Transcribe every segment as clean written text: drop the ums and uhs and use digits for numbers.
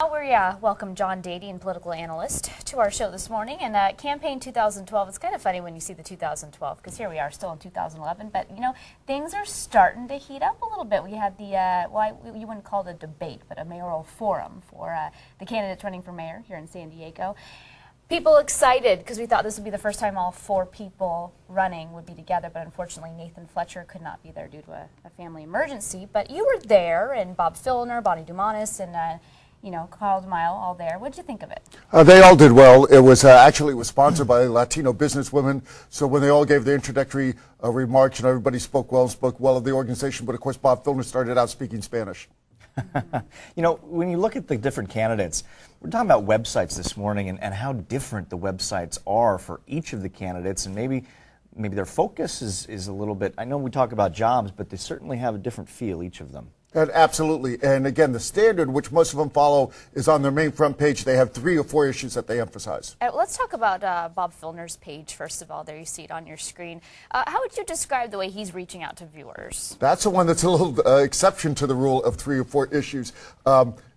We welcome John Dadian, political analyst, to our show this morning. And campaign 2012, it's kind of funny when you see the 2012, because here we are still in 2011. But, you know, things are starting to heat up a little bit. We had the, you wouldn't call it a debate, but a mayoral forum for the candidates running for mayor here in San Diego. People excited because we thought this would be the first time all four people running would be together, but unfortunately Nathan Fletcher could not be there due to a family emergency. But you were there, and Bob Filner, Dumanis, and you know, Carl DeMaio, all there. What did you think of it? They all did well. It was actually it was sponsored by Latino businesswomen. So when they all gave their introductory remarks, and everybody spoke well of the organization. But of course, Bob Filner started out speaking Spanish. You know, when you look at the different candidates, we're talking about websites this morning and how different the websites are for each of the candidates, and maybe their focus is a little bit, I know we talk about jobs, but they certainly have a different feel, each of them. Absolutely. And again, the standard, which most of them follow, is on their main front page. They have 3 or 4 issues that they emphasize. Let's talk about Bob Filner's page, first of all. There you see it on your screen. How would you describe the way he's reaching out to viewers? That's the one that's a little exception to the rule of 3 or 4 issues.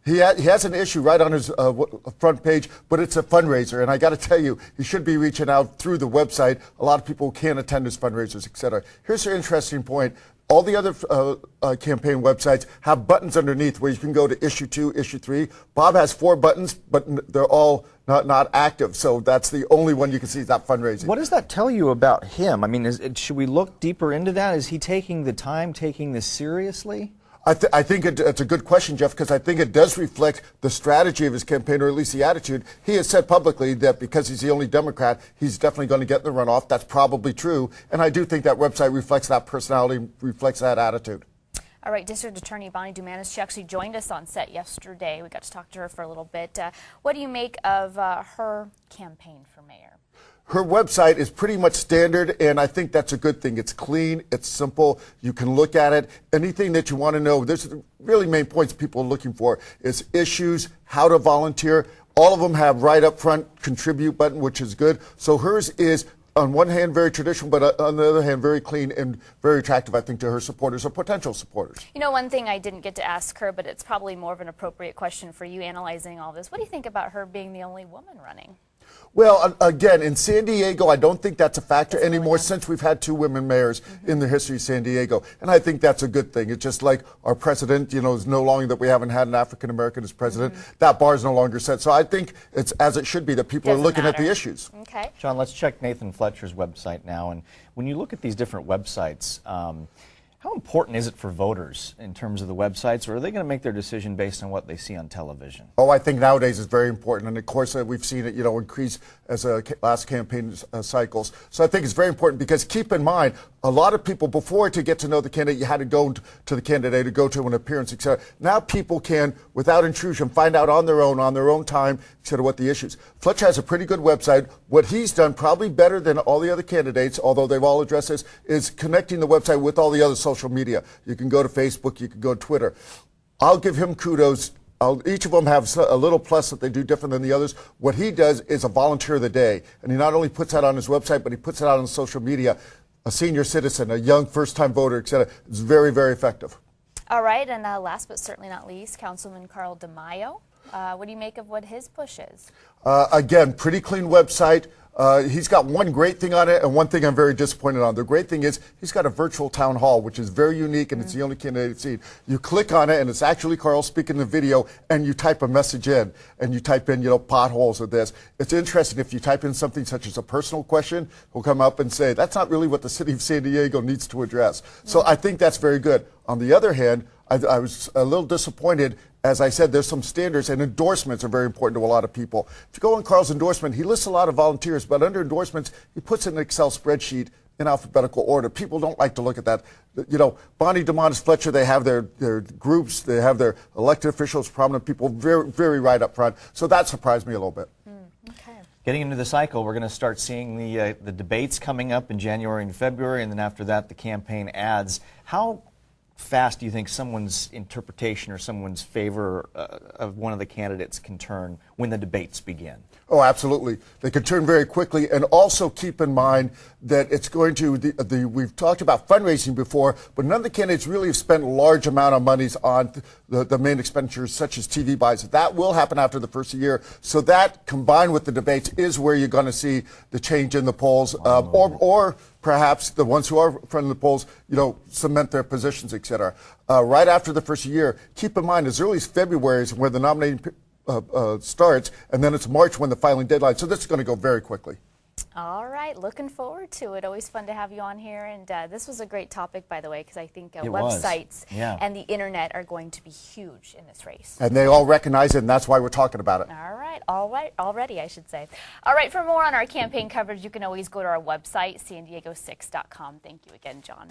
He has an issue right on his front page, but it's a fundraiser. And I got to tell you, he should be reaching out through the website. A lot of people can't attend his fundraisers, etc. Here's an interesting point. All the other campaign websites have buttons underneath where you can go to issue 2, issue 3. Bob has 4 buttons, but they're all not active. So that's the only one you can see is that fundraising. What does that tell you about him? I mean, should we look deeper into that? Is he taking the time, taking this seriously? I think it's a good question, Jeff, because I think it does reflect the strategy of his campaign, or at least the attitude. He has said publicly that because he's the only Democrat, he's definitely going to get in the runoff. That's probably true. And I do think that website reflects that personality, reflects that attitude. All right, District Attorney Dumanis, she actually joined us on set yesterday. We got to talk to her for a little bit. What do you make of her campaign for mayor? Her website is pretty much standard, and I think that's a good thing. It's clean, it's simple, you can look at it. Anything that you want to know, there's really main points people are looking for is issues, how to volunteer. All of them have right up front contribute button, which is good. So hers is, on one hand, very traditional, but on the other hand, very clean and very attractive, I think, to her supporters or potential supporters. You know, one thing I didn't get to ask her, but it's probably more of an appropriate question for you analyzing all this. What do you think about her being the only woman running? Well, again, in San Diego, I don't think that's a factor anymore since we've had 2 women mayors in the history of San Diego. And I think that's a good thing. It's just like our president, you know, is no longer that we haven't had an African-American as president. That bar is no longer set. So I think it's as it should be that people are looking at the issues. Okay. John, let's check Nathan Fletcher's website now. And when you look at these different websites, how important is it for voters in terms of the websites, or are they going to make their decision based on what they see on television? Oh, I think nowadays it's very important, and of course we've seen it, you know, increase as last campaign cycles. So I think it's very important because keep in mind, a lot of people before to get to know the candidate, you had to go to the candidate to go to an appearance, etc. Now people can, without intrusion, find out on their own time, etc. what the issues. Fletcher has a pretty good website. What he's done, probably better than all the other candidates, although they've all addressed this, is connecting the website with all the other social media. You can go to Facebook, you can go to Twitter. I'll give him kudos. Each of them have a little plus that they do different than the others. What he does is a volunteer of the day, and he not only puts that on his website, but he puts it out on social media. A senior citizen, a young first-time voter, etc. It's very, very effective. All right, and last but certainly not least, Councilman Carl DeMaio. What do you make of what his push is? Again, pretty clean website. He's got one great thing on it and one thing I'm very disappointed on. The great thing is he's got a virtual town hall, which is very unique, and it's the only candidate I've seen. You click on it, and it's actually Carl speaking the video, and you type a message in, and you type in, you know, potholes or this. It's interesting. If you type in something such as a personal question, he'll come up and say, that's not really what the city of San Diego needs to address. So I think that's very good. On the other hand, I was a little disappointed. As I said, there's some standards, and endorsements are very important to a lot of people. If you go on Carl's endorsement, he lists a lot of volunteers, but under endorsements, he puts in an Excel spreadsheet in alphabetical order. People don't like to look at that. You know, Dumanis, Fletcher, they have their groups, they have their elected officials, prominent people, very, very right up front. So that surprised me a little bit. Okay. Getting into the cycle, we're going to start seeing the debates coming up in January and February, and then after that, the campaign ads. How fast do you think someone's interpretation or someone's favor of one of the candidates can turn when the debates begin? Oh, absolutely. They can turn very quickly, and also keep in mind that it's going to, we've talked about fundraising before, but none of the candidates really have spent a large amount of monies on the main expenditures such as TV buys. That will happen after the first year. So that, combined with the debates, is where you're going to see the change in the polls, or perhaps the ones who are in front of the polls, cement their positions, et cetera. Right after the first year, keep in mind, as early as February is where the nominating starts, and then it's March when the filing deadline. So this is going to go very quickly. All right, looking forward to it. Always fun to have you on here. And this was a great topic, by the way, because I think websites and the internet are going to be huge in this race. And they all recognize it, and that's why we're talking about it. All right, already, I should say. All right, for more on our campaign coverage, you can always go to our website, Sandiego6.com. Thank you again, John.